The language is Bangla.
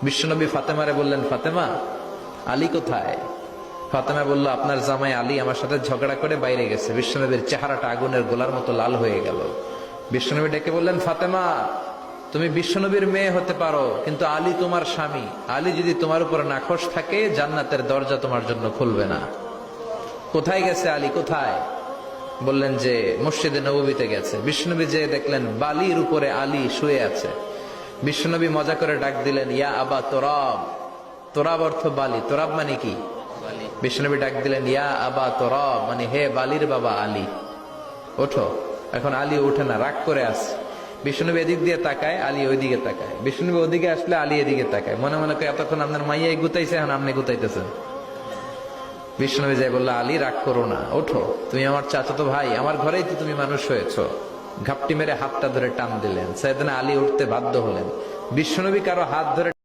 বিশ্বনবী ফাতেমারে বললেন, ফাতেমা, আলী কোথায়? ফাতেমা বলল, আপনার জামাই আলী আমার সাথে ঝগড়া করে বাইরে গেছে। বিশ্বনবীর চেহারাটা আগুনের গোলার মতো লাল হয়ে গেল। বিশ্বনবী ডেকে বললেন, ফাতেমা, তুমি বিশ্বনবীর মেয়ে হতে পারো, কিন্তু আলী তোমার স্বামী। আলী যদি তোমার উপর নাখোশ থাকে, জান্নাতের দরজা তোমার জন্য খুলবে না। কোথায় গেছে আলী, কোথায়? বললেন যে মসজিদে নববীতে গেছে। বিশ্বনবী যে দেখলেন বালির উপরে আলী শুয়ে আছে। বিশ্বনবী মজা করে ডাক দিলেন, ইয়া আবা তোরাব। তোরাব অর্থ বালি, তোরাব মানে কি? বিশ্বনবী ডাক দিলেন, ইয়া আবা তোরাব, মানে হে বালির বাবা আলী, ওঠো। এখন আলী ওঠে না, রাগ করে আসে। বিশ্বনবী এদিক দিয়ে তাকায়, আলী ওইদিকে তাকায়। বিশ্বনবী ওদিকে আসলে আলী এদিকে তাকায়। মনে মনে করে, এতক্ষণ আপনার মাইয়াই গুতাইছে, এখন আপনি গুতাইতেছেন। বিশ্বনবী যাই বলল, আলী রাগ করো না, ওঠো, তুমি আমার চাচাতো ভাই, আমার ঘরেই তো তুমি মানুষ হয়েছো। ঘাপটি মেরে হাতটা ধরে টান দিলেন। সাইয়েদনা আলী উঠতে বাধ্য হলেন। বিশ্বনবী কারো হাত ধরে